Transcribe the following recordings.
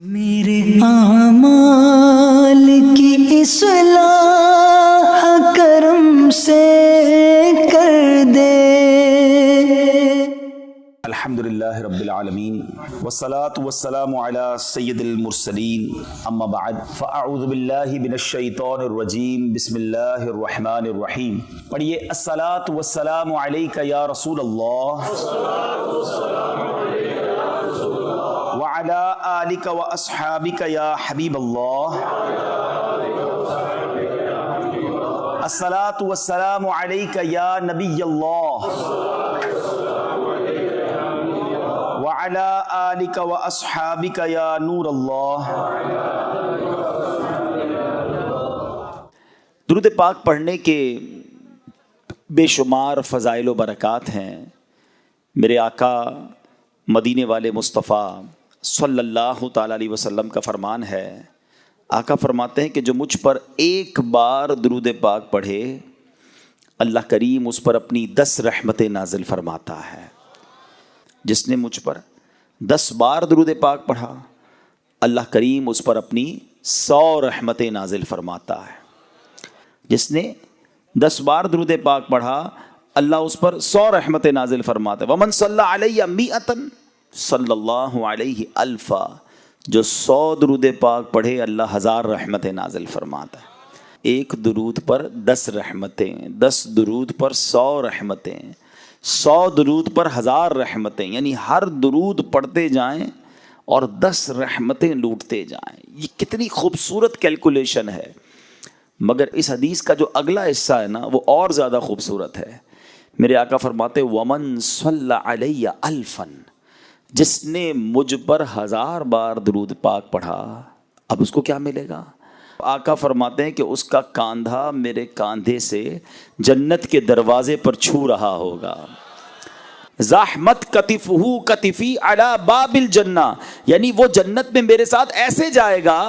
میرے اعمال کی اصلاح کرم سے کر دے۔ الحمدللہ رب العالمین والصلاة والسلام علی سید المرسلین، اما بعد فاعوذ باللہ من الشیطان الرجیم، بسم اللہ الرحمن الرحیم۔ پڑھیے الصلاة والسلام علیک یا رسول اللہ وعلی آلک واصحابک یا حبیب اللہ۔ الصلاة والسلام علیک یا نبی اللہ وعلی آلک واصحابک یا نور اللہ۔ درود پاک پڑھنے کے بے شمار فضائل و برکات ہیں۔ میرے آقا مدینے والے مصطفیٰ صلی اللہ تعالیٰ علیہ وسلم کا فرمان ہے، آقا فرماتے ہیں کہ جو مجھ پر ایک بار درود پاک پڑھے اللہ کریم اس پر اپنی 10 رحمتیں نازل فرماتا ہے۔ جس نے مجھ پر 10 بار درود پاک پڑھا اللہ کریم اس پر اپنی 100 رحمتیں نازل فرماتا ہے۔ جس نے 10 بار درود پاک پڑھا اللہ اس پر 100 رحمتیں نازل فرماتا ہے۔ ومن صلی علیہ 100 صلی اللہ علیہ الفا، جو 100 درود پاک پڑھے اللہ 1000 رحمتیں نازل فرماتا ہے۔ ایک درود پر 10 رحمتیں، 10 درود پر 100 رحمتیں، 100 درود پر 1000 رحمتیں، یعنی ہر درود پڑھتے جائیں اور 10 رحمتیں لوٹتے جائیں۔ یہ کتنی خوبصورت کیلکولیشن ہے، مگر اس حدیث کا جو اگلا حصہ ہے نا وہ اور زیادہ خوبصورت ہے۔ میرے آقا فرماتے ومن صلی علیہ الفا، جس نے مجھ پر 1000 بار درود پاک پڑھا اب اس کو کیا ملے گا؟ آقا فرماتے ہیں کہ اس کا کاندھا میرے کاندھے سے جنت کے دروازے پر چھو رہا ہوگا۔ زحمت کتفہ کتفی علی باب الجنہ، یعنی وہ جنت میں میرے ساتھ ایسے جائے گا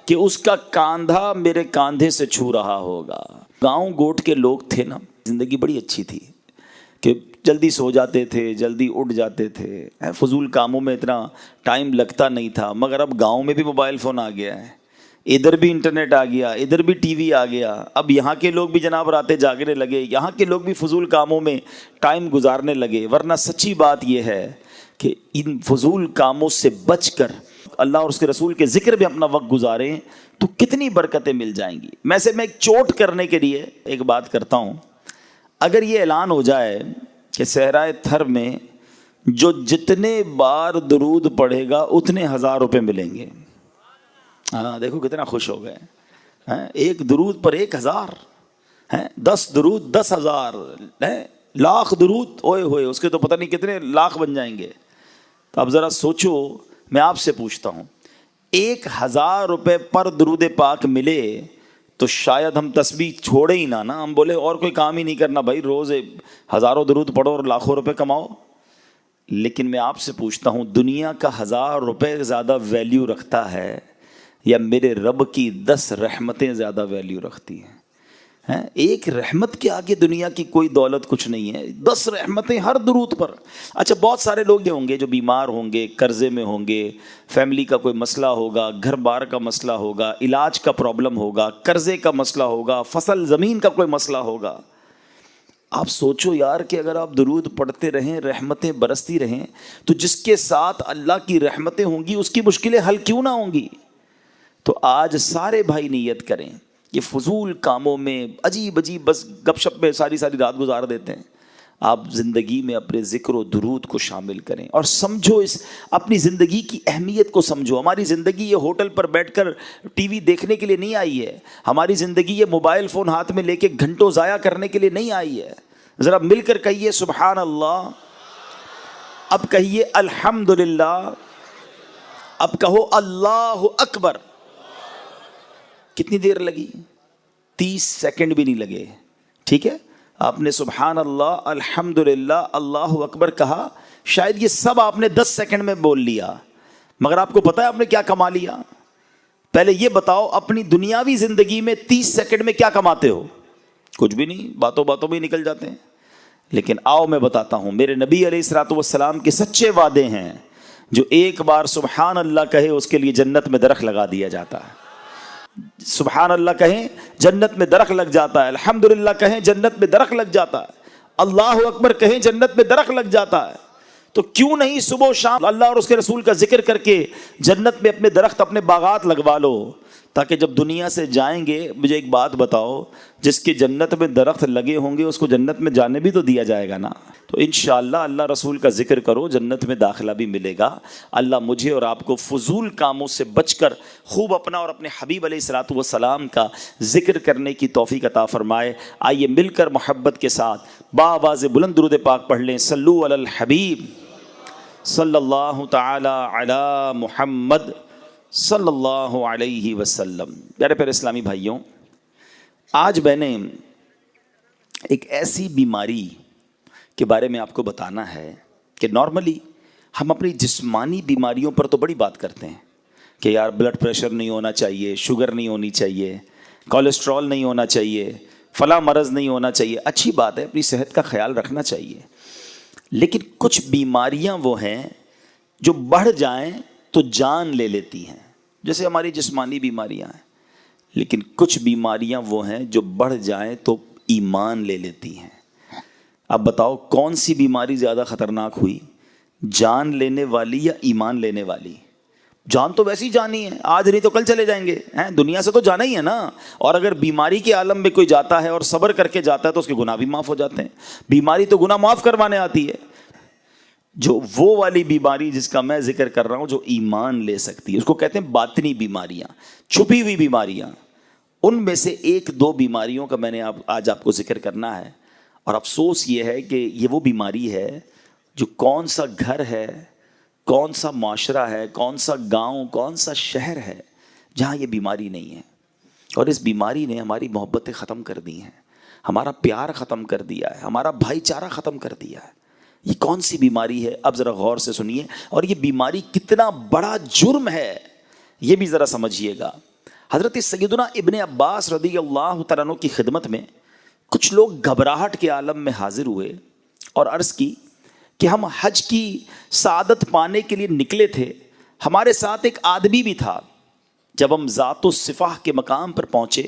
کہ اس کا کاندھا میرے کاندھے سے چھو رہا ہوگا۔ گاؤں گوٹ کے لوگ تھے نا، زندگی بڑی اچھی تھی کہ جلدی سو جاتے تھے، جلدی اٹھ جاتے تھے، فضول کاموں میں اتنا ٹائم لگتا نہیں تھا۔ مگر اب گاؤں میں بھی موبائل فون آ گیا ہے، ادھر بھی انٹرنیٹ آ گیا، ادھر بھی ٹی وی آ گیا، اب یہاں کے لوگ بھی جناب راتے جاگنے لگے، یہاں کے لوگ بھی فضول کاموں میں ٹائم گزارنے لگے۔ ورنہ سچی بات یہ ہے کہ ان فضول کاموں سے بچ کر اللہ اور اس کے رسول کے ذکر میں اپنا وقت گزاریں تو کتنی برکتیں مل جائیں گی۔ میں ایک چوٹ کرنے کے لیے ایک بات کرتا ہوں، اگر یہ اعلان ہو جائے کہ صحرائے تھر میں جو جتنے بار درود پڑھے گا اتنے 1000 روپے ملیں گے، ہاں دیکھو کتنا خوش ہو گئے۔ ایک درود پر 1000، 10 درود 10,000، لاکھ درود اوئے ہوئے اس کے تو پتہ نہیں کتنے لاکھ بن جائیں گے۔ تو اب ذرا سوچو، میں آپ سے پوچھتا ہوں 1000 روپے پر درود پاک ملے تو شاید ہم تسبیح چھوڑے ہی نہ ہم بولے اور کوئی کام ہی نہیں کرنا بھائی، روز ہزاروں درود پڑھو اور لاکھوں روپے کماؤ۔ لیکن میں آپ سے پوچھتا ہوں دنیا کا 1000 روپے زیادہ ویلیو رکھتا ہے یا میرے رب کی 10 رحمتیں زیادہ ویلیو رکھتی ہیں؟ ایک رحمت کے آگے دنیا کی کوئی دولت کچھ نہیں ہے، 10 رحمتیں ہر درود پر۔ اچھا بہت سارے لوگ یہ ہوں گے جو بیمار ہوں گے، قرضے میں ہوں گے، فیملی کا کوئی مسئلہ ہوگا، گھر بار کا مسئلہ ہوگا، علاج کا پرابلم ہوگا، قرضے کا مسئلہ ہوگا، فصل زمین کا کوئی مسئلہ ہوگا۔ آپ سوچو یار کہ اگر آپ درود پڑھتے رہیں، رحمتیں برستی رہیں، تو جس کے ساتھ اللہ کی رحمتیں ہوں گی اس کی مشکلیں حل کیوں نہ ہوں گی؟ تو آج سارے بھائی نیت کریں، یہ فضول کاموں میں عجیب بس گپ شپ میں ساری رات گزار دیتے ہیں، آپ زندگی میں اپنے ذکر و درود کو شامل کریں اور سمجھو اس اپنی زندگی کی اہمیت کو سمجھو۔ ہماری زندگی یہ ہوٹل پر بیٹھ کر ٹی وی دیکھنے کے لیے نہیں آئی ہے، ہماری زندگی یہ موبائل فون ہاتھ میں لے کے گھنٹوں ضائع کرنے کے لیے نہیں آئی ہے۔ ذرا مل کر کہیے سبحان اللہ، اب کہیے الحمدللہ، اب کہو اللہ اکبر۔ کتنی دیر لگی؟ 30 سیکنڈ بھی نہیں لگے، ٹھیک ہے؟ آپ نے سبحان اللہ، الحمدللہ، اللہ اکبر کہا، شاید یہ سب آپ نے 10 سیکنڈ میں بول لیا، مگر آپ کو پتا ہے آپ نے کیا کما لیا؟ پہلے یہ بتاؤ اپنی دنیاوی زندگی میں 30 سیکنڈ میں کیا کماتے ہو؟ کچھ بھی نہیں، باتوں میں نکل جاتے ہیں۔ لیکن آؤ میں بتاتا ہوں، میرے نبی علیہ الصلوۃ والسلام کے سچے وعدے ہیں، جو ایک بار سبحان اللہ کہے اس کے لیے جنت میں درخت لگا دیا جاتا ہے. سبحان اللہ کہیں جنت میں درخت لگ جاتا ہے. الحمدللہ کہیں جنت میں درخت لگ جاتا ہے. اللہ اکبر کہیں جنت میں درخت لگ جاتا ہے. تو کیوں نہیں صبح و شام اللہ اور اس کے رسول کا ذکر کر کے جنت میں اپنے درخت اپنے باغات لگوا لو, تاکہ جب دنیا سے جائیں گے. مجھے ایک بات بتاؤ, جس کے جنت میں درخت لگے ہوں گے اس کو جنت میں جانے بھی تو دیا جائے گا نا. تو انشاءاللہ اللہ رسول کا ذکر کرو, جنت میں داخلہ بھی ملے گا. اللہ مجھے اور آپ کو فضول کاموں سے بچ کر خوب اپنا اور اپنے حبیب علیہ الصلوۃ والسلام کا ذکر کرنے کی توفیق عطا فرمائے. آئیے مل کر محبت کے ساتھ بآواز بلند درود پاک پڑھ لیں. صلو علی الحبیب صلی اللہ تعالی علی محمد صلی اللہ علیہ وسلم. پیارے پیارے اسلامی بھائیوں, آج میں نے ایک ایسی بیماری کے بارے میں آپ کو بتانا ہے کہ نارملی ہم اپنی جسمانی بیماریوں پر تو بڑی بات کرتے ہیں کہ یار بلڈ پریشر نہیں ہونا چاہیے, شوگر نہیں ہونی چاہیے, کولیسٹرول نہیں ہونا چاہیے, فلاں مرض نہیں ہونا چاہیے. اچھی بات ہے, اپنی صحت کا خیال رکھنا چاہیے. لیکن کچھ بیماریاں وہ ہیں جو بڑھ جائیں تو جان لے لیتی ہیں, جیسے ہماری جسمانی بیماریاں ہیں. لیکن کچھ بیماریاں وہ ہیں جو بڑھ جائیں تو ایمان لے لیتی ہیں. اب بتاؤ کون سی بیماری زیادہ خطرناک ہوئی, جان لینے والی یا ایمان لینے والی؟ جان تو ویسی جانی ہے, آج نہیں تو کل چلے جائیں گے, دنیا سے تو جانا ہی ہے نا. اور اگر بیماری کے عالم میں کوئی جاتا ہے اور صبر کر کے جاتا ہے تو اس کے گناہ بھی معاف ہو جاتے ہیں. بیماری تو گناہ معاف کروانے آتی ہے. جو وہ والی بیماری جس کا میں ذکر کر رہا ہوں جو ایمان لے سکتی ہے, اس کو کہتے ہیں باطنی بیماریاں, چھپی ہوئی بیماریاں. ان میں سے ایک دو بیماریوں کا میں نے آج آپ کو ذکر کرنا ہے. اور افسوس یہ ہے کہ یہ وہ بیماری ہے جو کون سا گھر ہے, کون سا معاشرہ ہے, کون سا گاؤں, کون سا شہر ہے جہاں یہ بیماری نہیں ہے. اور اس بیماری نے ہماری محبتیں ختم کر دی ہیں, ہمارا پیار ختم کر دیا ہے, ہمارا بھائی چارہ ختم کر دیا ہے. یہ کون سی بیماری ہے؟ اب ذرا غور سے سنیے, اور یہ بیماری کتنا بڑا جرم ہے یہ بھی ذرا سمجھیے گا. حضرت سیدنا ابن عباس رضی اللہ تعالیٰ عنہ کی خدمت میں کچھ لوگ گھبراہٹ کے عالم میں حاضر ہوئے اور عرض کی کہ ہم حج کی سعادت پانے کے لیے نکلے تھے, ہمارے ساتھ ایک آدمی بھی تھا. جب ہم ذات و صفاح کے مقام پر پہنچے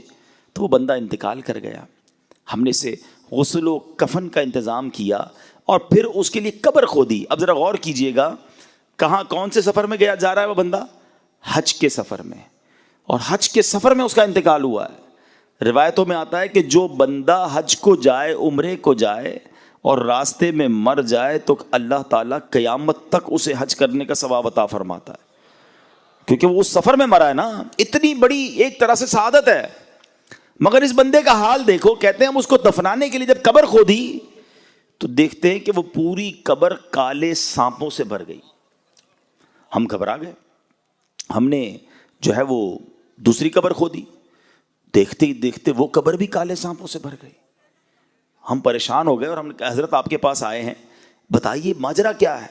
تو وہ بندہ انتقال کر گیا. ہم نے اسے غسل و کفن کا انتظام کیا اور پھر اس کے لیے قبر کھودی. اب ذرا غور کیجئے گا, کہاں کون سے سفر میں جا رہا ہے وہ بندہ؟ حج کے سفر میں. اور حج کے سفر میں اس کا انتقال ہوا ہے. روایتوں میں آتا ہے کہ جو بندہ حج کو جائے, عمرے کو جائے اور راستے میں مر جائے تو اللہ تعالیٰ قیامت تک اسے حج کرنے کا ثواب عطا فرماتا ہے, کیونکہ وہ اس سفر میں مرا ہے نا. اتنی بڑی ایک طرح سے سعادت ہے. مگر اس بندے کا حال دیکھو. کہتے ہیں ہم اس کو دفنانے کے لیے جب قبر کھودی تو دیکھتے ہیں کہ وہ پوری قبر کالے سانپوں سے بھر گئی. ہم گھبرا گئے. ہم نے جو ہے وہ دوسری قبر کھودی, دیکھتے ہی دیکھتے وہ قبر بھی کالے سانپوں سے بھر گئی. ہم پریشان ہو گئے اور ہم نے کہا حضرت آپ کے پاس آئے ہیں, بتائیے ماجرا کیا ہے.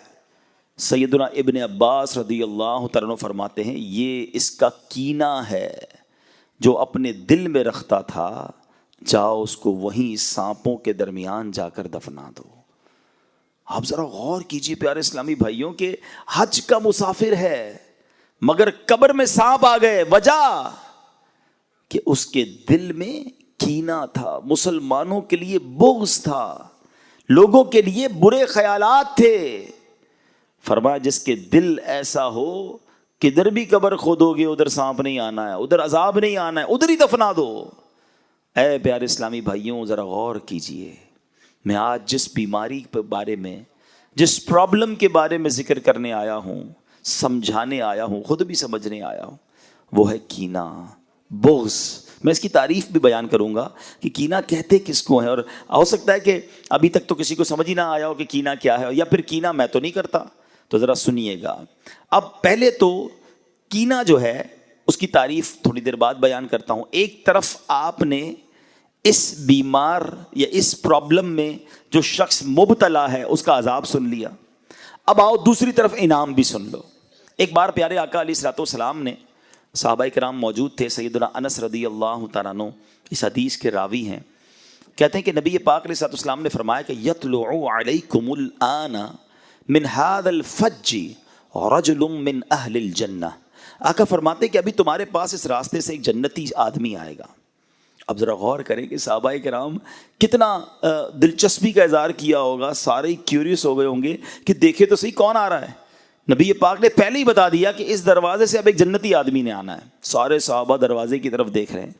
سیدنا ابن عباس رضی اللہ تعالیٰ عنہ فرماتے ہیں یہ اس کا کینہ ہے جو اپنے دل میں رکھتا تھا, جاؤ اس کو وہیں سانپوں کے درمیان جا کر دفنا دو. آپ ذرا غور کیجیے پیارے اسلامی بھائیوں کہ حج کا مسافر ہے مگر قبر میں سانپ آ گئے. وجہ کہ اس کے دل میں کینہ تھا, مسلمانوں کے لیے بغض تھا, لوگوں کے لیے برے خیالات تھے. فرمایا جس کے دل ایسا ہو کدھر بھی قبر کھودو گے ادھر سانپ نہیں آنا ہے, ادھر عذاب نہیں آنا ہے, ادھر ہی دفنا دو. اے پیارے اسلامی بھائیوں ذرا غور کیجئے. میں آج جس بیماری کے بارے میں, جس پرابلم کے بارے میں ذکر کرنے آیا ہوں, سمجھانے آیا ہوں, خود بھی سمجھنے آیا ہوں, وہ ہے کینہ, بغض. میں اس کی تعریف بھی بیان کروں گا کہ کینہ کہتے کس کو ہیں. اور ہو سکتا ہے کہ ابھی تک تو کسی کو سمجھ ہی نہ آیا ہو کہ کینہ کیا ہے, یا پھر کینہ میں تو نہیں کرتا. تو ذرا سنیے گا. اب پہلے تو کینہ جو ہے اس کی تعریف تھوڑی دیر بعد بیان کرتا ہوں. ایک طرف آپ نے اس بیمار یا اس پرابلم میں جو شخص مبتلا ہے اس کا عذاب سن لیا. اب آؤ دوسری طرف انعام بھی سن لو. ایک بار پیارے آقا علیہ الصلوۃ والسلام نے, صحابہ کرام موجود تھے, سیدنا انس رضی اللہ تعالیٰ عنہ اس حدیث کے راوی ہیں, کہتے ہیں کہ نبی پاک علیہ الصلوۃ والسلام نے فرمایا کہ یطلع علیکم الآن من هذا الفج رجل من اہل الجنہ، آقا فرماتے کہ ابھی تمہارے پاس اس راستے سے ایک جنتی آدمی آئے گا۔ اب ذرا غور کریں کہ صحابہ کرام کتنا دلچسپی کا اظہار کیا ہوگا، سارے کیوریس ہو گئے ہوں گے کہ دیکھے تو صحیح کون آ رہا ہے۔ نبی پاک نے پہلے ہی بتا دیا کہ اس دروازے سے اب ایک جنتی آدمی نے آنا ہے۔ سارے صحابہ دروازے کی طرف دیکھ رہے ہیں۔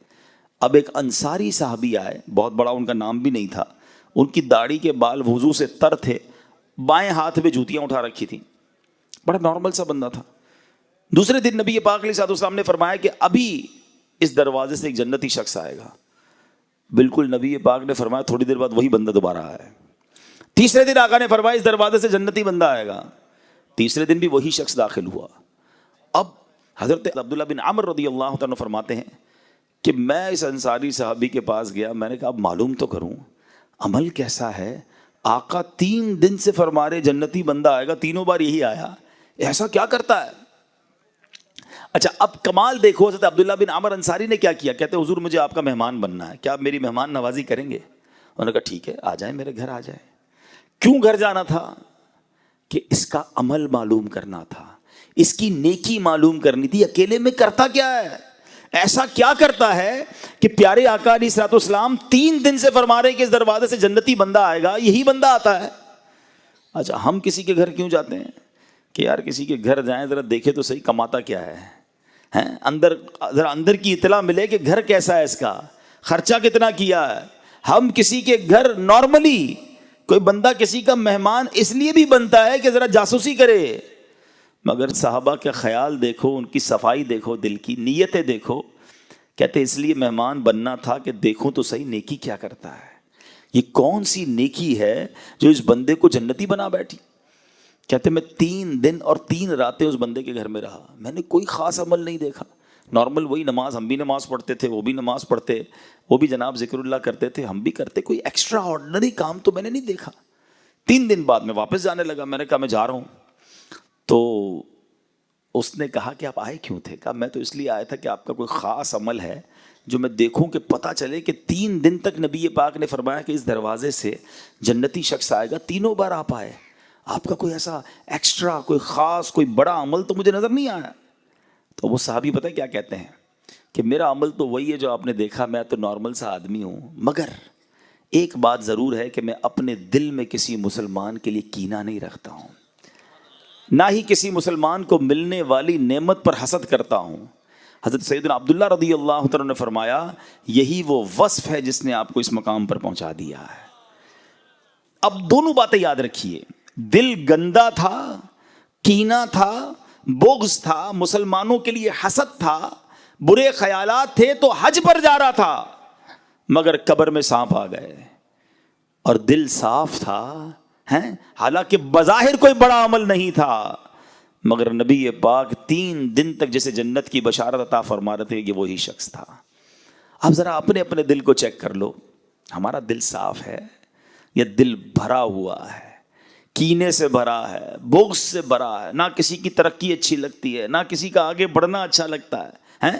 اب ایک انصاری صحابی آئے، بہت بڑا ان کا نام بھی نہیں تھا، ان کی داڑھی کے بال وضو سے تر تھے، بائیں ہاتھ میں جوتیاں اٹھا رکھی تھیں، بڑا نارمل سا بندہ تھا۔ دوسرے دن نبی پاک علیہ السلام نے فرمایا کہ ابھی اس دروازے سے ایک جنتی شخص آئے گا۔ بالکل نبی پاک نے فرمایا تھوڑی دیر بعد وہی بندہ دوبارہ آیا ہے۔ تیسرے دن آقا نے فرمایا اس دروازے سے جنتی بندہ آئے گا۔ تیسرے دن بھی وہی شخص داخل ہوا۔ اب حضرت عبداللہ بن عمر رضی اللہ عنہ فرماتے ہیں کہ میں اس انصاری صحابی کے پاس گیا، میں نے کہا اب معلوم تو کروں عمل کیسا ہے۔ آقا 3 دن سے فرما رہے جنتی بندہ آئے گا، تینوں بار یہی آیا، ایسا کیا کرتا ہے؟ اچھا اب کمال دیکھو، حضرت عبداللہ بن عمر انصاری نے کیا کیا؟ کہتے ہیں حضور مجھے آپ کا مہمان بننا ہے، کیا آپ میری مہمان نوازی کریں گے؟ انہوں نے کہا ٹھیک ہے، آ جائیں میرے گھر آ جائیں۔ کیوں گھر جانا تھا؟ کہ اس کا عمل معلوم کرنا تھا، اس کی نیکی معلوم کرنی تھی۔ اکیلے میں کرتا کیا ہے، ایسا کیا کرتا ہے کہ پیارے آقا علیہ الصلوۃ والسلام 3 دن سے فرما رہے کہ اس دروازے سے جنتی بندہ آئے گا، یہی بندہ آتا ہے۔ اچھا ہم کسی کے گھر کیوں جاتے ہیں کہ یار کسی کے گھر جائیں ذرا دیکھے تو صحیح کماتا کیا ہے، اندر ذرا اندر کی اطلاع ملے کہ گھر کیسا ہے، اس کا خرچہ کتنا کیا ہے۔ ہم کسی کے گھر نارملی کوئی بندہ کسی کا مہمان اس لیے بھی بنتا ہے کہ ذرا جاسوسی کرے، مگر صحابہ کا خیال دیکھو، ان کی صفائی دیکھو، دل کی نیتیں دیکھو۔ کہتے اس لیے مہمان بننا تھا کہ دیکھوں تو صحیح نیکی کیا کرتا ہے، یہ کون سی نیکی ہے جو اس بندے کو جنتی بنا بیٹھی۔ کہتے میں 3 دن اور 3 راتیں اس بندے کے گھر میں رہا، میں نے کوئی خاص عمل نہیں دیکھا، نارمل وہی نماز، ہم بھی نماز پڑھتے تھے، وہ بھی نماز پڑھتے، وہ بھی جناب ذکر اللہ کرتے تھے، ہم بھی کرتے، کوئی ایکسٹرا آرڈنری کام تو میں نے نہیں دیکھا۔ 3 دن بعد میں واپس جانے لگا، میں نے کہا میں جا رہا ہوں۔ تو اس نے کہا کہ آپ آئے کیوں تھے؟ کہا میں تو اس لیے آیا تھا کہ آپ کا کوئی خاص عمل ہے جو میں دیکھوں کہ پتہ چلے کہ 3 دن تک نبی پاک نے فرمایا کہ اس دروازے سے جنتی شخص آئے گا، تینوں بار آپ آئے، آپ کا کوئی ایسا ایکسٹرا کوئی خاص کوئی بڑا عمل تو مجھے نظر نہیں آیا۔ تو وہ صحابی پتہ کیا کہتے ہیں کہ میرا عمل تو وہی ہے جو آپ نے دیکھا، میں تو نارمل سا آدمی ہوں، مگر ایک بات ضرور ہے کہ میں اپنے دل میں کسی مسلمان کے لیے کینہ نہیں رکھتا ہوں، نہ ہی کسی مسلمان کو ملنے والی نعمت پر حسد کرتا ہوں۔ حضرت سیدنا عبداللہ رضی اللہ عنہ نے فرمایا یہی وہ وصف ہے جس نے آپ کو اس مقام پر پہنچا دیا ہے۔ اب دونوں باتیں یاد رکھیے، دل گندا تھا، کینہ تھا، بغض تھا، مسلمانوں کے لیے حسد تھا، برے خیالات تھے، تو حج پر جا رہا تھا مگر قبر میں سانپ آ گئے، اور دل صاف تھا، حالانکہ بظاہر کوئی بڑا عمل نہیں تھا، مگر نبی پاک 3 دن تک جسے جنت کی بشارت عطا فرما رہے تھے، یہ وہی شخص تھا۔ اب ذرا اپنے دل کو چیک کر لو، ہمارا دل صاف ہے یا دل بھرا ہوا ہے، کینے سے بھرا ہے، بغض سے بھرا ہے، نہ کسی کی ترقی اچھی لگتی ہے، نہ کسی کا آگے بڑھنا اچھا لگتا ہے،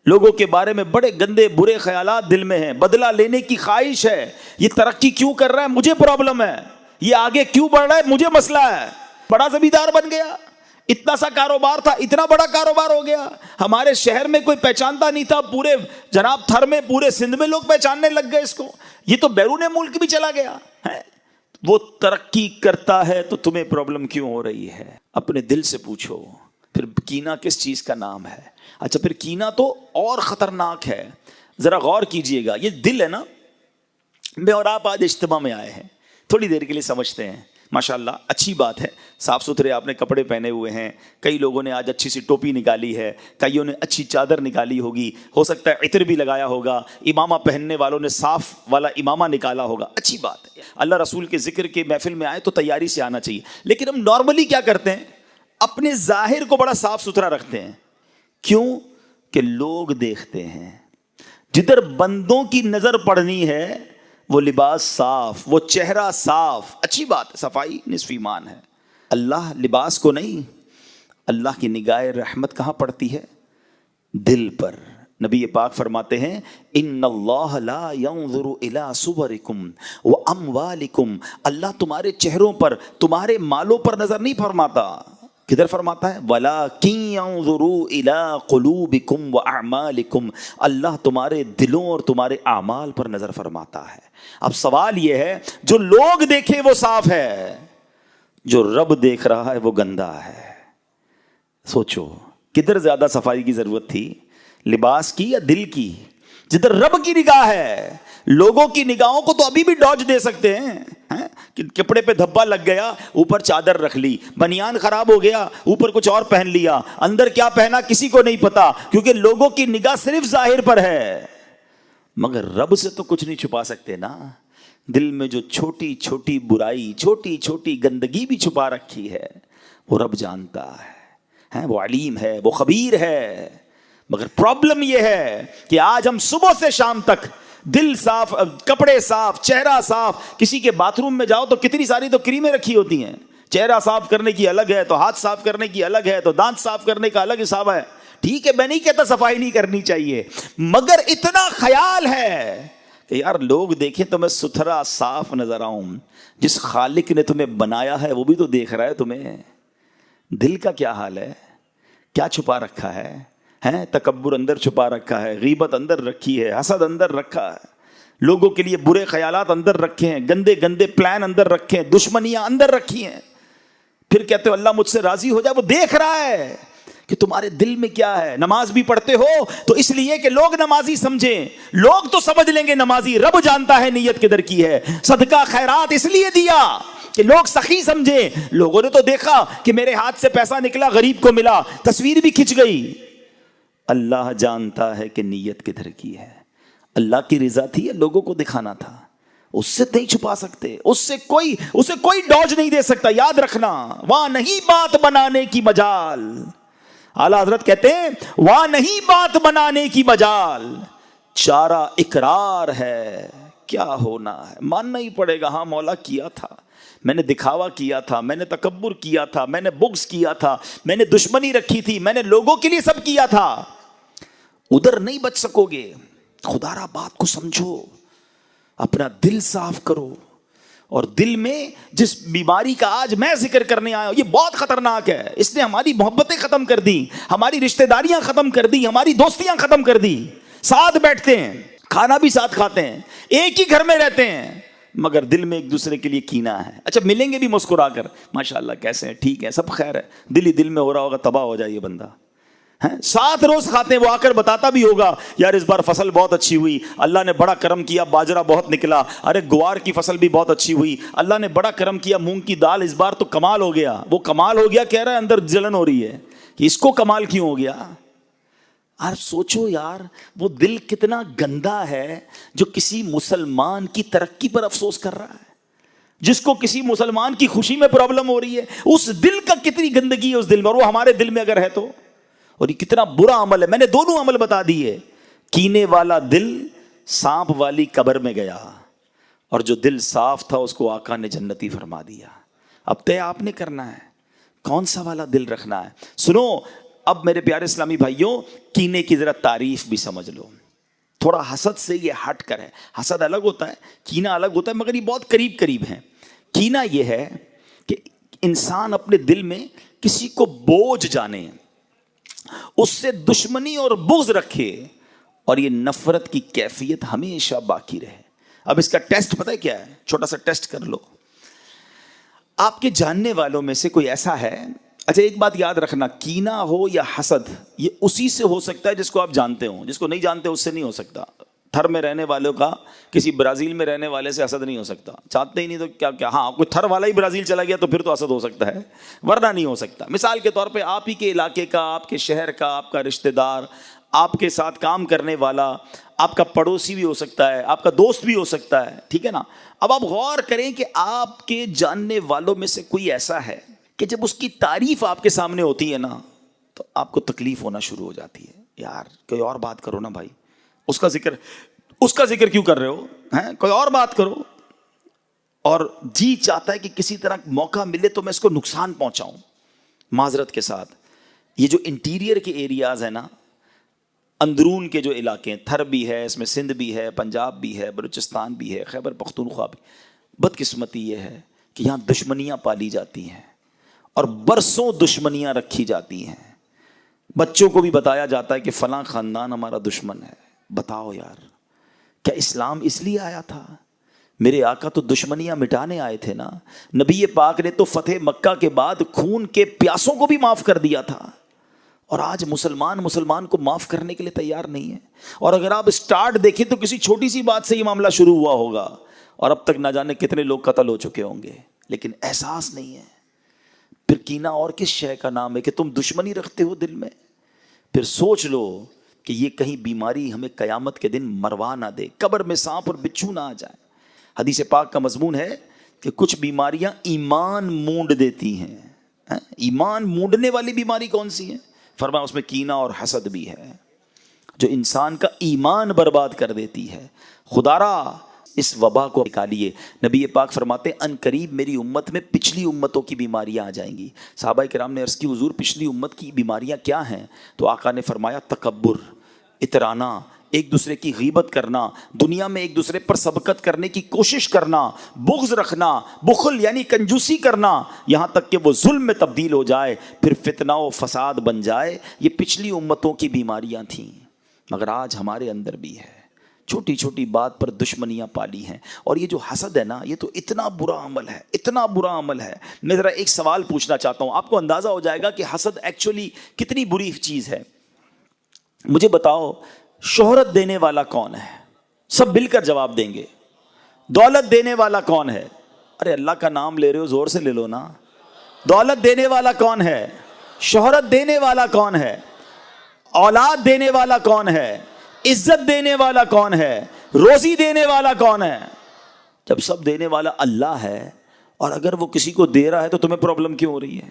لوگوں کے بارے میں بڑے گندے برے خیالات دل میں ہیں، بدلہ لینے کی خواہش ہے، یہ ترقی کیوں کر رہا ہے مجھے پرابلم ہے، یہ آگے کیوں بڑھ رہا ہے مجھے مسئلہ ہے، بڑا زمیندار بن گیا، اتنا سا کاروبار تھا، اتنا بڑا کاروبار ہو گیا، ہمارے شہر میں کوئی پہچانتا نہیں تھا، پورے جناب تھر میں پورے سندھ میں لوگ پہچاننے لگ گئے اس کو، یہ تو بیرون ملک بھی چلا گیا ہے۔ وہ ترقی کرتا ہے تو تمہیں پرابلم کیوں ہو رہی ہے؟ اپنے دل سے پوچھو۔ پھر کینہ کس چیز کا نام ہے؟ اچھا پھر کینہ تو اور خطرناک ہے، ذرا غور کیجئے گا، یہ دل ہے نا، میں اور آپ آج اجتماع میں آئے ہیں، تھوڑی دیر کے لیے سمجھتے ہیں، ماشاءاللہ اچھی بات ہے، صاف ستھرے آپ نے کپڑے پہنے ہوئے ہیں، کئی لوگوں نے آج اچھی سی ٹوپی نکالی ہے، کئیوں نے اچھی چادر نکالی ہوگی، ہو سکتا ہے عطر بھی لگایا ہوگا، امامہ پہننے والوں نے صاف والا امامہ نکالا ہوگا، اچھی بات ہے، اللہ رسول کے ذکر کے محفل میں آئے تو تیاری سے آنا چاہیے، لیکن ہم نارملی کیا کرتے ہیں، اپنے ظاہر کو بڑا صاف ستھرا رکھتے ہیں، کیوں کہ لوگ دیکھتے ہیں، جدھر بندوں کی نظر پڑنی ہے وہ لباس صاف، وہ چہرہ صاف، اچھی بات ہے، صفائی نصف ایمان ہے، اللہ لباس کو نہیں، اللہ کی نگاہ رحمت کہاں پڑتی ہے؟ دل پر۔ نبی پاک فرماتے ہیں ان اللہ لا ينظر الى صورکم واموالکم، اللہ تمہارے چہروں پر تمہارے مالوں پر نظر نہیں فرماتا، کدھر فرماتا ہے وَلَٰكِن يَنظُرُوا إِلَىٰ قُلُوبِكُمْ وَأَعْمَالِكُمْ، اللہ تمہارے دلوں اور تمہارے اعمال پر نظر فرماتا ہے۔ اب سوال یہ ہے جو لوگ دیکھیں وہ صاف ہے، جو رب دیکھ رہا ہے وہ گندا ہے۔ سوچو کدھر زیادہ صفائی کی ضرورت تھی، لباس کی یا دل کی؟ جدھر رب کی نگاہ ہے۔ لوگوں کی نگاہوں کو تو ابھی بھی ڈاج دے سکتے ہیں کہ کپڑے پہ دھبا لگ گیا اوپر چادر رکھ لی، بنیان خراب ہو گیا اوپر کچھ اور پہن لیا، اندر کیا پہنا کسی کو نہیں پتا، کیونکہ لوگوں کی نگاہ صرف ظاہر پر ہے۔ مگر رب سے تو کچھ نہیں چھپا سکتے نا۔ دل میں جو چھوٹی چھوٹی برائی، چھوٹی چھوٹی گندگی بھی چھپا رکھی ہے وہ رب جانتا ہے، وہ علیم ہے، وہ خبیر ہے۔ مگر پرابلم یہ ہے کہ آج ہم صبح سے شام تک دل صاف، کپڑے صاف، چہرہ صاف، کسی کے باتھ روم میں جاؤ تو کتنی ساری تو کریمیں رکھی ہوتی ہیں، چہرہ صاف کرنے کی الگ ہے، تو ہاتھ صاف کرنے کی الگ ہے، تو دانت صاف کرنے کا الگ حساب ہے۔ ٹھیک ہے، میں نہیں کہتا صفائی نہیں کرنی چاہیے، مگر اتنا خیال ہے کہ یار لوگ دیکھیں تو میں ستھرا صاف نظر آؤں۔ جس خالق نے تمہیں بنایا ہے وہ بھی تو دیکھ رہا ہے تمہیں۔ دل کا کیا حال ہے، کیا چھپا رکھا ہے؟ تکبر اندر چھپا رکھا ہے، غیبت اندر رکھی ہے، حسد اندر رکھا ہے، لوگوں کے لیے برے خیالات اندر رکھے ہیں، گندے گندے پلان اندر رکھے ہیں، دشمنیاں اندر رکھی ہیں۔ پھر کہتے ہو اللہ مجھ سے راضی ہو جائے، وہ دیکھ رہا ہے کہ تمہارے دل میں کیا ہے۔ نماز بھی پڑھتے ہو تو اس لیے کہ لوگ نمازی سمجھیں، لوگ تو سمجھ لیں گے نمازی، رب جانتا ہے نیت کدھر کی ہے۔ صدقہ خیرات اس لیے دیا کہ لوگ سخی سمجھیں، لوگوں نے تو دیکھا کہ میرے ہاتھ سے پیسہ نکلا غریب کو ملا، تصویر بھی کھنچ گئی۔ اللہ جانتا ہے کہ نیت کدھر کی ہے، اللہ کی رضا تھی یا لوگوں کو دکھانا تھا؟ اس سے نہیں چھپا سکتے، اسے کوئی ڈوج نہیں دے سکتا۔ یاد رکھنا، وہاں نہیں بات بنانے کی مجال۔ اعلیٰ حضرت کہتے ہیں وہاں نہیں بات بنانے کی مجال، چارہ اقرار ہے، کیا ہونا ہے ماننا ہی پڑے گا۔ ہاں مولا کیا تھا، میں نے دکھاوا کیا تھا، میں نے تکبر کیا تھا، میں نے بغض کیا تھا، میں نے دشمنی رکھی تھی، میں نے لوگوں کے لیے سب کیا تھا۔ ادھر نہیں بچ سکو گے۔ خدا را بات کو سمجھو، اپنا دل صاف کرو۔ اور دل میں جس بیماری کا آج میں ذکر کرنے آیا ہوں یہ بہت خطرناک ہے، اس نے ہماری محبتیں ختم کر دی، ہماری رشتہ داریاں ختم کر دی، ہماری دوستیاں ختم کر دی۔ ساتھ بیٹھتے ہیں، کھانا بھی ساتھ کھاتے ہیں، ایک ہی گھر میں رہتے ہیں، مگر دل میں ایک دوسرے کے لیے کینہ ہے۔ اچھا ملیں گے بھی مسکرا کر، ماشاءاللہ کیسے ہیں، ٹھیک ہے، سب خیر ہے، دل ہی دل میں ہو رہا ہوگا تباہ ہو جائے یہ بندہ۔ ساتھ روز کھاتے ہیں، وہ آ کر بتاتا بھی ہوگا یار اس بار فصل بہت اچھی ہوئی، اللہ نے بڑا کرم کیا، باجرہ بہت نکلا، ارے گوار کی فصل بھی بہت اچھی ہوئی، اللہ نے بڑا کرم کیا، مونگ کی دال اس بار تو کمال ہو گیا۔ وہ کمال ہو گیا کہہ رہا ہے، اندر جلن ہو رہی ہے کہ اس کو کمال کیوں ہو گیا۔ اور سوچو یار وہ دل کتنا گندا ہے جو کسی مسلمان کی ترقی پر افسوس کر رہا ہے، جس کو کسی مسلمان کی خوشی میں پرابلم ہو رہی ہے، اس دل کا کتنی گندگی ہے اس دل میں، اور وہ ہمارے دل میں اگر ہے تو۔ اور یہ کتنا برا عمل ہے، میں نے دونوں عمل بتا دیے۔ کینے والا دل سانپ والی قبر میں گیا، اور جو دل صاف تھا اس کو آقا نے جنتی فرما دیا۔ اب طے آپ نے کرنا ہے کون سا والا دل رکھنا ہے۔ سنو اب میرے پیارے اسلامی بھائیوں، کینے کی ذرا تعریف بھی سمجھ لو، تھوڑا حسد سے یہ ہٹ کر ہے۔ حسد الگ ہوتا ہے، کینہ الگ ہوتا ہے، مگر یہ بہت قریب قریب ہیں۔ کینہ یہ ہے کہ انسان اپنے دل میں کسی کو بوجھ جانے، اس سے دشمنی اور بغض رکھے، اور یہ نفرت کی کیفیت ہمیشہ باقی رہے۔ اب اس کا ٹیسٹ پتہ ہے کیا ہے؟ چھوٹا سا ٹیسٹ کر لو۔ آپ کے جاننے والوں میں سے کوئی ایسا ہے، اچھا ایک بات یاد رکھنا، کینہ ہو یا حسد یہ اسی سے ہو سکتا ہے جس کو آپ جانتے ہوں، جس کو نہیں جانتے اس سے نہیں ہو سکتا۔ تھر میں رہنے والوں کا کسی برازیل میں رہنے والے سے حسد نہیں ہو سکتا، چاہتے ہی نہیں تو کیا ہاں کوئی تھر والا ہی برازیل چلا گیا تو پھر تو حسد ہو سکتا ہے، ورنہ نہیں ہو سکتا۔ مثال کے طور پہ آپ ہی کے علاقے کا، آپ کے شہر کا، آپ کا رشتہ دار، آپ کے ساتھ کام کرنے والا، آپ کا پڑوسی بھی ہو سکتا ہے، آپ کا دوست بھی ہو سکتا ہے، ٹھیک ہے نا۔ اب آپ غور کریں کہ آپ کے جاننے والوں میں سے کوئی ایسا ہے کہ جب اس کی تعریف آپ کے سامنے ہوتی ہے نا تو آپ کو تکلیف ہونا شروع ہو جاتی ہے، یار کوئی اور بات کرو نا بھائی، اس کا ذکر کیوں کر رہے ہو، کوئی اور بات کرو۔ اور جی چاہتا ہے کہ کسی طرح موقع ملے تو میں اس کو نقصان پہنچاؤں۔ معذرت کے ساتھ یہ جو انٹیریئر کے ایریاز ہیں نا، اندرون کے جو علاقے ہیں، تھر بھی ہے اس میں، سندھ بھی ہے، پنجاب بھی ہے، بلوچستان بھی ہے، خیبر پختونخوا بھی، بدقسمتی یہ ہے کہ یہاں دشمنیاں پالی جاتی ہیں، اور برسوں دشمنیاں رکھی جاتی ہیں. بچوں کو بھی بتایا جاتا ہے کہ فلاں خاندان ہمارا دشمن ہے. بتاؤ یار، کیا اسلام اس لیے آیا تھا؟ میرے آقا تو دشمنیاں مٹانے آئے تھے نا. نبی پاک نے تو فتح مکہ کے بعد خون کے پیاسوں کو بھی معاف کر دیا تھا، اور آج مسلمان کو معاف کرنے کے لیے تیار نہیں ہے. اور اگر آپ اسٹارٹ دیکھیں تو کسی چھوٹی سی بات سے یہ معاملہ شروع ہوا ہوگا اور اب تک نہ جانے کتنے لوگ قتل ہو چکے ہوں گے، لیکن احساس نہیں ہے. پھر کینہ اور کس شے کا نام ہے کہ تم دشمنی رکھتے ہو دل میں؟ پھر سوچ لو کہ یہ کہیں بیماری ہمیں قیامت کے دن مروا نہ دے، قبر میں سانپ اور بچھو نہ آ جائے. حدیث پاک کا مضمون ہے کہ کچھ بیماریاں ایمان مونڈ دیتی ہیں. ایمان مونڈنے والی بیماری کون سی ہے؟ فرمایا اس میں کینہ اور حسد بھی ہے، جو انسان کا ایمان برباد کر دیتی ہے. خدارا اس وبا کو نکالیے. نبی پاک فرماتے ہیں ان قریب میری امت میں پچھلی امتوں کی بیماریاں آ جائیں گی. صحابہ کرام نے عرض کی حضور پچھلی امت کی بیماریاں کیا ہیں؟ تو آقا نے فرمایا تکبر، اترانا، ایک دوسرے کی غیبت کرنا، دنیا میں ایک دوسرے پر سبقت کرنے کی کوشش کرنا، بغض رکھنا، بخل یعنی کنجوسی کرنا، یہاں تک کہ وہ ظلم میں تبدیل ہو جائے، پھر فتنہ و فساد بن جائے. یہ پچھلی امتوں کی بیماریاں تھیں، مگر آج ہمارے اندر بھی ہے. چھوٹی چھوٹی بات پر دشمنیاں پالی ہیں. اور یہ جو حسد ہے نا، یہ تو اتنا برا عمل ہے، اتنا برا عمل ہے. میں ذرا ایک سوال پوچھنا چاہتا ہوں، آپ کو اندازہ ہو جائے گا کہ حسد ایکچولی کتنی بری چیز ہے. مجھے بتاؤ شہرت دینے والا کون ہے؟ سب مل کر جواب دیں گے. دولت دینے والا کون ہے؟ ارے اللہ کا نام لے رہے ہو، زور سے لے لو نا. دولت دینے والا کون ہے؟ شہرت دینے والا کون ہے؟ اولاد دینے والا کون ہے؟ عزت دینے والا کون ہے؟ روزی دینے والا کون ہے؟ جب سب دینے والا اللہ ہے، اور اگر وہ کسی کو دے رہا ہے تو تمہیں پرابلم کیوں ہو رہی ہے؟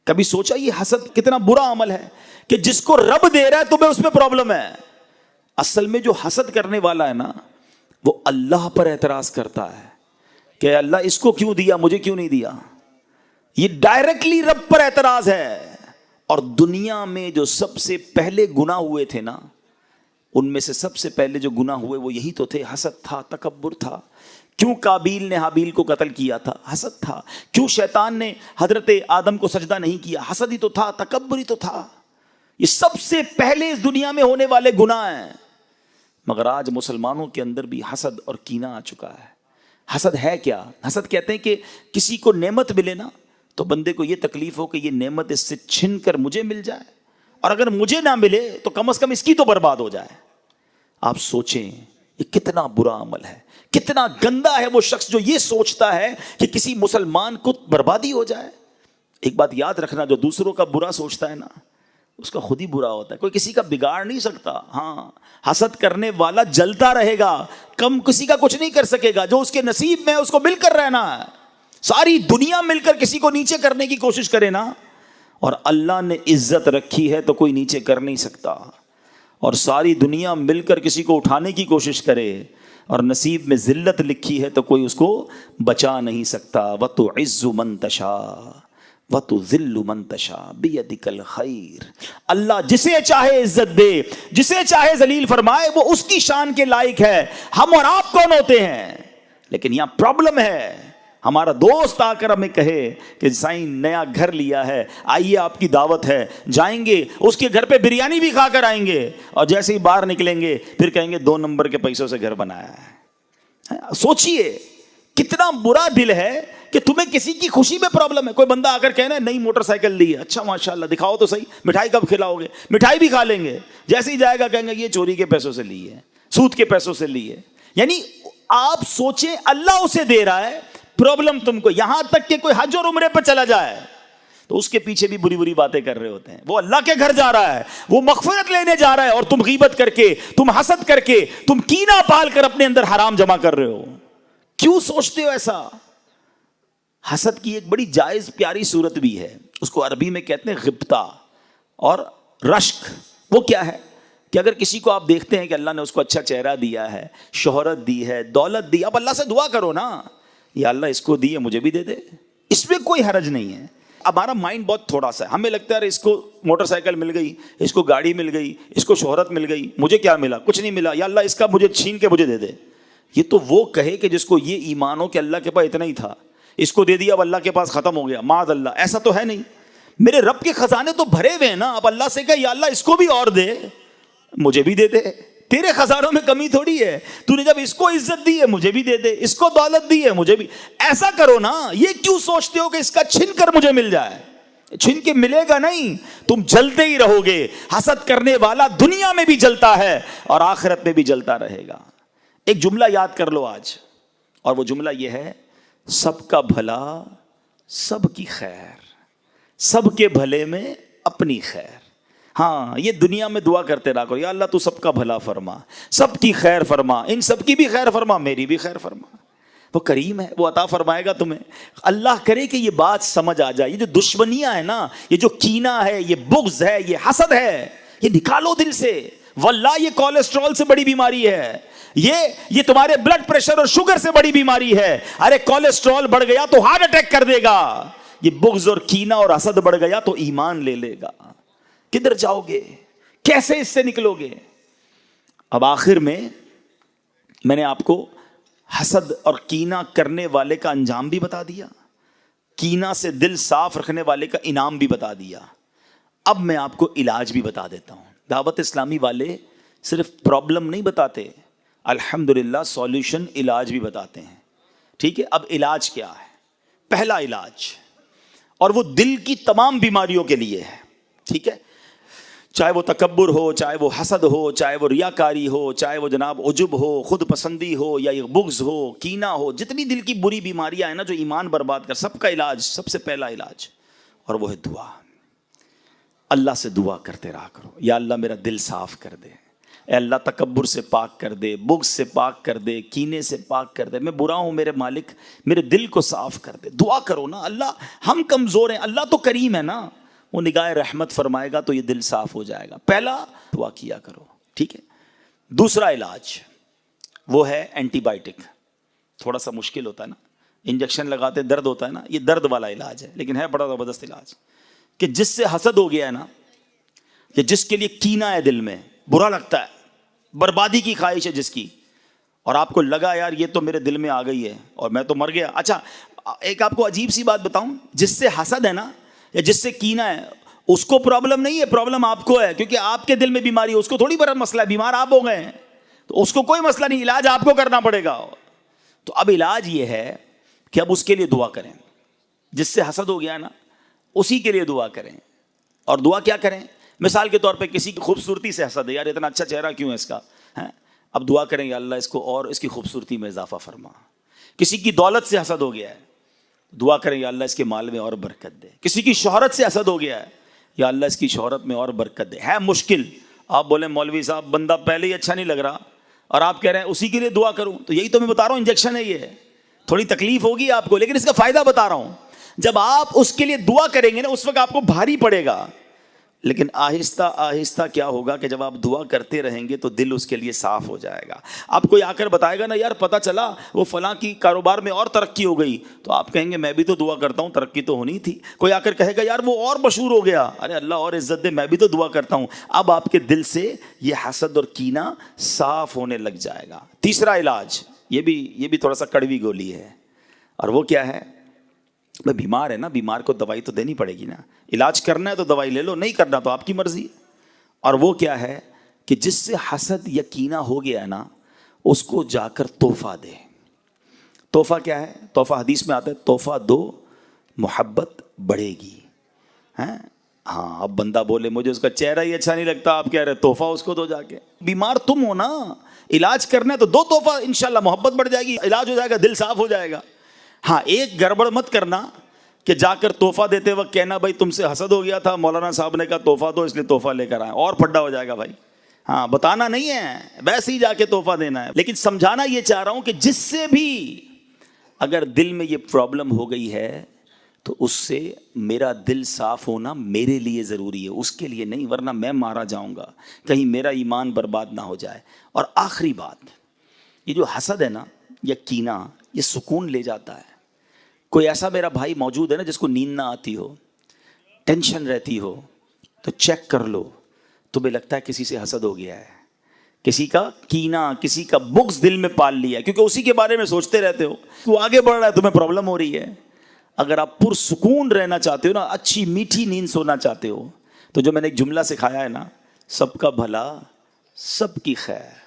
کبھی سوچا یہ حسد کتنا برا عمل ہے کہ جس کو رب دے رہا ہے تمہیں اس میں پرابلم ہے. اصل میں جو حسد کرنے والا ہے نا، وہ اللہ پر اعتراض کرتا ہے کہ اللہ اس کو کیوں دیا، مجھے کیوں نہیں دیا. یہ ڈائریکٹلی رب پر اعتراض ہے. اور دنیا میں جو سب سے پہلے گناہ ہوئے تھے نا، ان میں سے سب سے پہلے جو گناہ ہوئے وہ یہی تو تھے. حسد تھا، تکبر تھا. کیوں قابیل نے حابیل کو قتل کیا تھا؟ حسد تھا. کیوں شیطان نے حضرت آدم کو سجدہ نہیں کیا؟ حسد ہی تو تھا، تکبر ہی تو تھا. یہ سب سے پہلے اس دنیا میں ہونے والے گناہ ہیں. مگر آج مسلمانوں کے اندر بھی حسد اور کینہ آ چکا ہے. حسد ہے کیا؟ حسد کہتے ہیں کہ کسی کو نعمت ملے نا تو بندے کو یہ تکلیف ہو کہ یہ نعمت اس سے چھن کر مجھے مل جائے، اور اگر مجھے نہ ملے تو کم از کم اس کی تو برباد ہو جائے. آپ سوچیں یہ کتنا برا عمل ہے، کتنا گندا ہے وہ شخص جو یہ سوچتا ہے کہ کسی مسلمان کو بربادی ہو جائے. ایک بات یاد رکھنا، جو دوسروں کا برا سوچتا ہے نا، اس کا خود ہی برا ہوتا ہے. کوئی کسی کا بگاڑ نہیں سکتا. ہاں، حسد کرنے والا جلتا رہے گا، کم کسی کا کچھ نہیں کر سکے گا. جو اس کے نصیب میں اس کو مل کر رہنا ہے. ساری دنیا مل کر کسی کو نیچے کرنے کی کوشش کرے نا، اور اللہ نے عزت رکھی ہے تو کوئی نیچے کر نہیں سکتا. اور ساری دنیا مل کر کسی کو اٹھانے کی کوشش کرے اور نصیب میں ذلت لکھی ہے تو کوئی اس کو بچا نہیں سکتا. وَتُعِزُّ مَن تَشَاءُ وَتُذِلُّ مَن تَشَاءُ بِيَدِكَ الْخَيْرُ. اللہ جسے چاہے عزت دے، جسے چاہے ذلیل فرمائے، وہ اس کی شان کے لائق ہے. ہم اور آپ کون ہوتے ہیں؟ لیکن یہاں پرابلم ہے. ہمارا دوست آ کر ہمیں کہے کہ سائیں نیا گھر لیا ہے، آئیے آپ کی دعوت ہے، جائیں گے اس کے گھر پہ بریانی بھی کھا کر آئیں گے، اور جیسے ہی باہر نکلیں گے پھر کہیں گے 2 نمبر کے پیسوں سے گھر بنایا ہے. سوچئے کتنا برا دل ہے کہ تمہیں کسی کی خوشی میں پرابلم ہے. کوئی بندہ آ کر کہنا ہے نئی موٹر سائیکل لی ہے، اچھا ماشاءاللہ دکھاؤ تو صحیح، مٹھائی کب کھلاؤ گے؟ مٹھائی بھی کھا لیں گے. جیسے ہی جائے گا کہیں گے یہ چوری کے پیسوں سے لی ہے، سود کے پیسوں سے لی ہے. یعنی آپ سوچیں اللہ اسے دے رہا ہے، پرابلم تم کو. یہاں تک کہ کوئی حج اور عمرے پہ چلا جائے تو اس کے پیچھے بھی بری بری باتیں کر رہے ہوتے ہیں. وہ اللہ کے گھر جا رہا ہے، وہ مغفرت لینے جا رہا ہے، اور تم غیبت کر کے، تم حسد کر کے، تم کینہ پال کر اپنے اندر حرام جمع کر رہے ہو. کیوں سوچتے ہو ایسا؟ حسد کی ایک بڑی جائز پیاری صورت بھی ہے، اس کو عربی میں کہتے ہیں غبطہ اور رشک. وہ کیا ہے کہ اگر کسی کو آپ دیکھتے ہیں کہ اللہ نے اس کو اچھا چہرہ دیا ہے، شہرت دی ہے، دولت دی، آپ اللہ سے دعا کرو نا، یا اللہ اس کو دی ہے مجھے بھی دے دے. اس میں کوئی حرج نہیں ہے. ہمارا مائنڈ بہت تھوڑا سا ہے، ہمیں لگتا ہے اس کو موٹر سائیکل مل گئی، اس کو گاڑی مل گئی، اس کو شہرت مل گئی، مجھے کیا ملا؟ کچھ نہیں ملا. یا اللہ اس کا مجھے چھین کے مجھے دے دے. یہ تو وہ کہے کہ جس کو یہ ایمان ہو کہ اللہ کے پاس اتنا ہی تھا. اس کو دے دیا اب اللہ کے پاس ختم ہو گیا، معاذ اللہ، ایسا تو ہے نہیں. میرے رب کے خزانے تو بھرے ہوئے ہیں نا. اب اللہ سے کہے یا اللہ اس کو بھی اور دے، مجھے بھی دے دے. تیرے خزانوں میں کمی تھوڑی ہے. تو نے جب اس کو عزت دی ہے مجھے بھی دے دے، اس کو دولت دی ہے مجھے بھی. ایسا کرو نا. یہ کیوں سوچتے ہو کہ اس کا چھن کر مجھے مل جائے؟ چھن کے ملے گا نہیں، تم جلتے ہی رہو گے. حسد کرنے والا دنیا میں بھی جلتا ہے اور آخرت میں بھی جلتا رہے گا. ایک جملہ یاد کر لو آج، اور وہ جملہ یہ ہے: سب کا بھلا سب کی خیر، سب کے بھلے میں اپنی خیر. ہاں، یہ دنیا میں دعا کرتے رہا کرو، یا اللہ تو سب کا بھلا فرما، سب کی خیر فرما، ان سب کی بھی خیر فرما، میری بھی خیر فرما. وہ کریم ہے، وہ عطا فرمائے گا تمہیں. اللہ کرے کہ یہ بات سمجھ آ جائے. یہ جو دشمنیاں ہیں نا، یہ جو کینہ ہے، یہ بغض ہے، یہ حسد ہے، یہ نکالو دل سے. واللہ یہ کولیسٹرول سے بڑی بیماری ہے، یہ تمہارے بلڈ پریشر اور شوگر سے بڑی بیماری ہے. ارے کولیسٹرول بڑھ گیا تو ہارٹ اٹیک کر دے گا. یہ بغض اور کینہ اور حسد بڑھ گیا تو ایمان لے لے گا. کدھر جاؤ گے؟ کیسے اس سے نکلو گے؟ اب آخر میں نے آپ کو حسد اور کینہ کرنے والے کا انجام بھی بتا دیا، کینہ سے دل صاف رکھنے والے کا انعام بھی بتا دیا. اب میں آپ کو علاج بھی بتا دیتا ہوں. دعوت اسلامی والے صرف پرابلم نہیں بتاتے، الحمدللہ سولوشن، علاج بھی بتاتے ہیں. ٹھیک ہے، اب علاج کیا ہے؟ پہلا علاج، اور وہ دل کی تمام بیماریوں کے لیے ہے. ٹھیک ہے، چاہے وہ تکبر ہو، چاہے وہ حسد ہو، چاہے وہ ریاکاری ہو، چاہے وہ جناب عجب ہو، خود پسندی ہو، یا یہ بغض ہو، کینہ ہو، جتنی دل کی بری بیماریاں ہیں نا جو ایمان برباد کر، سب کا علاج، سب سے پہلا علاج، اور وہ ہے دعا. اللہ سے دعا کرتے رہا کرو، یا اللہ میرا دل صاف کر دے، اے اللہ تکبر سے پاک کر دے، بغض سے پاک کر دے، کینے سے پاک کر دے، میں برا ہوں میرے مالک، میرے دل کو صاف کر دے. دعا کرو نا. اللہ، ہم کمزور ہیں، اللہ تو کریم ہے نا، وہ نگاہ رحمت فرمائے گا تو یہ دل صاف ہو جائے گا. پہلا دعا کیا کرو. ٹھیک ہے. دوسرا علاج وہ ہے اینٹی بائیوٹک. تھوڑا سا مشکل ہوتا ہے نا، انجیکشن لگاتے درد ہوتا ہے نا، یہ درد والا علاج ہے، لیکن ہے بڑا زبردست علاج. کہ جس سے حسد ہو گیا ہے نا، یا جس کے لیے کینہ ہے دل میں، برا لگتا ہے، بربادی کی خواہش ہے جس کی، اور آپ کو لگا یار یہ تو میرے دل میں آ گئی ہے اور میں تو مر گیا. اچھا، ایک آپ کو عجیب سی بات بتاؤں، جس سے حسد ہے نا یا جس سے کینہ ہے، اس کو پرابلم نہیں ہے، پرابلم آپ کو ہے، کیونکہ آپ کے دل میں بیماری ہے. اس کو تھوڑی بڑا مسئلہ ہے، بیمار آپ ہو گئے ہیں تو اس کو کوئی مسئلہ نہیں، علاج آپ کو کرنا پڑے گا. تو اب علاج یہ ہے کہ اب اس کے لیے دعا کریں. جس سے حسد ہو گیا ہے نا، اسی کے لیے دعا کریں. اور دعا کیا کریں؟ مثال کے طور پہ کسی کی خوبصورتی سے حسد ہے، یار اتنا اچھا چہرہ کیوں ہے اس کا، اب دعا کریں یا اللہ اس کو اور اس کی خوبصورتی میں اضافہ فرما. کسی کی دولت سے حسد ہو گیا ہے، دعا کریں یا اللہ اس کے مال میں اور برکت دے. کسی کی شہرت سے حسد ہو گیا ہے، یا اللہ اس کی شہرت میں اور برکت دے. ہے مشکل، آپ بولیں مولوی صاحب بندہ پہلے ہی اچھا نہیں لگ رہا اور آپ کہہ رہے ہیں اسی کے لیے دعا کروں، تو یہی تو میں بتا رہا ہوں، انجیکشن ہے یہ. تھوڑی تکلیف ہوگی آپ کو، لیکن اس کا فائدہ بتا رہا ہوں. جب آپ اس کے لیے دعا کریں گے نا، اس وقت آپ کو بھاری پڑے گا، لیکن آہستہ آہستہ کیا ہوگا کہ جب آپ دعا کرتے رہیں گے تو دل اس کے لیے صاف ہو جائے گا. آپ کوئی آ کر بتائے گا نا، یار پتہ چلا وہ فلاں کی کاروبار میں اور ترقی ہو گئی، تو آپ کہیں گے میں بھی تو دعا کرتا ہوں، ترقی تو ہونی تھی. کوئی آ کر کہے گا یار وہ اور مشہور ہو گیا، ارے اللہ اور عزت دے، میں بھی تو دعا کرتا ہوں. اب آپ کے دل سے یہ حسد اور کینہ صاف ہونے لگ جائے گا. تیسرا علاج، یہ بھی تھوڑا سا کڑوی گولی ہے، اور وہ کیا ہے؟ میں بیمار ہے نا، بیمار کو دوائی تو دینی پڑے گی نا. علاج کرنا ہے تو دوائی لے لو، نہیں کرنا تو آپ کی مرضی ہے. اور وہ کیا ہے کہ جس سے حسد یا کینہ ہو گیا ہے نا، اس کو جا کر تحفہ دے. تحفہ کیا ہے؟ تحفہ حدیث میں آتا ہے، تحفہ دو محبت بڑھے گی. ہاں، اب بندہ بولے مجھے اس کا چہرہ ہی اچھا نہیں لگتا، آپ کہہ رہے تحفہ اس کو دو جا کے. بیمار تم ہو نا، علاج کرنا ہے تو دو تحفہ، انشاءاللہ محبت بڑھ جائے گی، علاج ہو جائے گا، دل صاف ہو جائے گا. ہاں، ایک گڑبڑ مت کرنا کہ جا کر تحفہ دیتے وقت کہنا بھائی تم سے حسد ہو گیا تھا، مولانا صاحب نے کہا تحفہ دو اس لیے تحفہ لے کر آئے، اور پھڈا ہو جائے گا بھائی. ہاں، بتانا نہیں ہے، ویسے ہی جا کے تحفہ دینا ہے. لیکن سمجھانا یہ چاہ رہا ہوں کہ جس سے بھی اگر دل میں یہ پرابلم ہو گئی ہے تو اس سے میرا دل صاف ہونا میرے لیے ضروری ہے، اس کے لیے نہیں، ورنہ میں مارا جاؤں گا، کہیں میرا ایمان برباد نہ ہو جائے. اور آخری بات، یہ جو حسد ہے نا یا کینہ، یہ سکون لے جاتا ہے. کوئی ایسا میرا بھائی موجود ہے نا جس کو نیند نہ آتی ہو، ٹینشن رہتی ہو، تو چیک کر لو، تمہیں لگتا ہے کسی سے حسد ہو گیا ہے، کسی کا کینہ، کسی کا بغض دل میں پال لیا ہے، کیونکہ اسی کے بارے میں سوچتے رہتے ہو. وہ آگے بڑھ رہا ہے، تمہیں پرابلم ہو رہی ہے. اگر آپ پرسکون رہنا چاہتے ہو نا، اچھی میٹھی نیند سونا چاہتے ہو، تو جو میں نے ایک جملہ سکھایا ہے نا، سب کا بھلا سب کی خیر،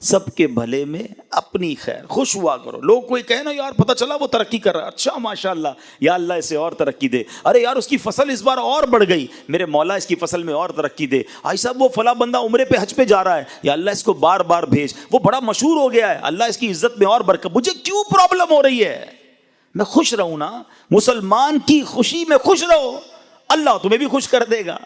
سب کے بھلے میں اپنی خیر، خوش ہوا کرو۔ لوگ کوئی کہے نا یار پتہ چلا وہ ترقی کر رہا ہے، اچھا ماشاءاللہ، یا اللہ اسے اور ترقی دے، ارے یار اس کی فصل اس بار اور بڑھ گئی، میرے مولا اس کی فصل میں اور ترقی دے، آئی صاحب وہ فلاں بندہ عمرے پہ حج پہ جا رہا ہے، یا اللہ اس کو بار بار بھیج، وہ بڑا مشہور ہو گیا ہے، اللہ اس کی عزت میں اور برکت۔ مجھے کیوں پرابلم ہو رہی ہے؟ میں خوش رہوں نا، مسلمان کی خوشی میں خوش رہو، اللہ تمہیں بھی خوش کر دے گا۔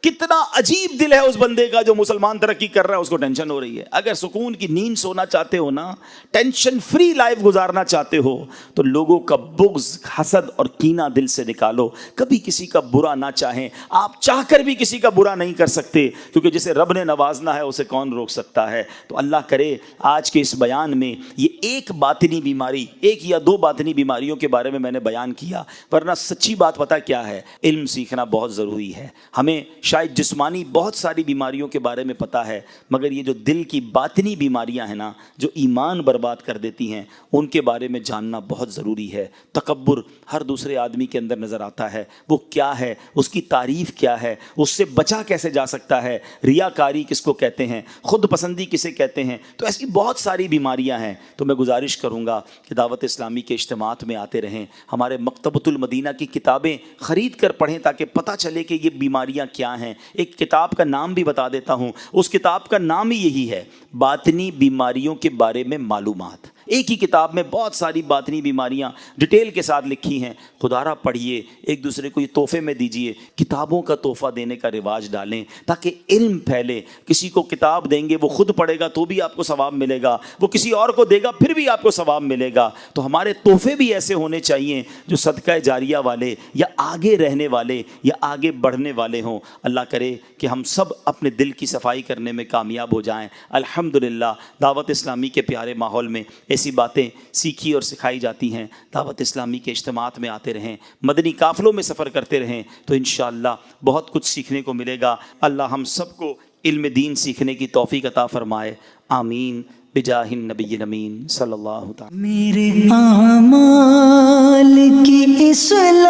کتنا عجیب دل ہے اس بندے کا جو مسلمان ترقی کر رہا ہے، اس کو ٹینشن ہو رہی ہے۔ اگر سکون کی نیند سونا چاہتے ہو نا، ٹینشن فری لائف گزارنا چاہتے ہو، تو لوگوں کا بغض، حسد اور کینہ دل سے نکالو۔ کبھی کسی کا برا نہ چاہیں، آپ چاہ کر بھی کسی کا برا نہیں کر سکتے، کیونکہ جسے رب نے نوازنا ہے اسے کون روک سکتا ہے۔ تو اللہ کرے آج کے اس بیان میں یہ ایک باطنی بیماری، ایک یا دو باطنی بیماریوں کے بارے میں نے بیان کیا، ورنہ سچی بات پتہ کیا ہے، علم سیکھنا بہت ضروری ہے۔ ہمیں شاید جسمانی بہت ساری بیماریوں کے بارے میں پتہ ہے، مگر یہ جو دل کی باطنی بیماریاں ہیں نا، جو ایمان برباد کر دیتی ہیں، ان کے بارے میں جاننا بہت ضروری ہے۔ تکبر ہر دوسرے آدمی کے اندر نظر آتا ہے، وہ کیا ہے، اس کی تعریف کیا ہے، اس سے بچا کیسے جا سکتا ہے، ریاکاری کس کو کہتے ہیں، خود پسندی کسے کہتے ہیں، تو ایسی بہت ساری بیماریاں ہیں۔ تو میں گزارش کروں گا کہ دعوت اسلامی کے اجتماعات میں آتے رہیں، ہمارے مکتبۃ المدینہ کی کتابیں خرید کر پڑھیں، تاکہ پتہ چلے کہ یہ بیماریاں کیا ہیں۔ ایک کتاب کا نام بھی بتا دیتا ہوں، اس کتاب کا نام ہی یہی ہے، باطنی بیماریوں کے بارے میں معلومات۔ ایک ہی کتاب میں بہت ساری باطنی بیماریاں ڈیٹیل کے ساتھ لکھی ہیں۔ خدا را پڑھیے، ایک دوسرے کو یہ تحفے میں دیجیے، کتابوں کا تحفہ دینے کا رواج ڈالیں تاکہ علم پھیلے۔ کسی کو کتاب دیں گے، وہ خود پڑھے گا تو بھی آپ کو ثواب ملے گا، وہ کسی اور کو دے گا پھر بھی آپ کو ثواب ملے گا۔ تو ہمارے تحفے بھی ایسے ہونے چاہیے جو صدقہ جاریہ والے، یا آگے رہنے والے، یا آگے بڑھنے والے ہوں۔ اللہ کرے کہ ہم سب اپنے دل کی صفائی کرنے میں کامیاب ہو جائیں۔ الحمدللہ دعوت اسلامی کے پیارے ماحول میں ایسی باتیں سیکھی اور سکھائی جاتی ہیں۔ دعوت اسلامی کے اجتماعات میں آتے رہیں، مدنی قافلوں میں سفر کرتے رہیں، تو انشاءاللہ بہت کچھ سیکھنے کو ملے گا۔ اللہ ہم سب کو علم دین سیکھنے کی توفیق عطا فرمائے، آمین بجاہ النبی الامین صلی اللہ تعالی۔ میرے اعمال کی اصلاح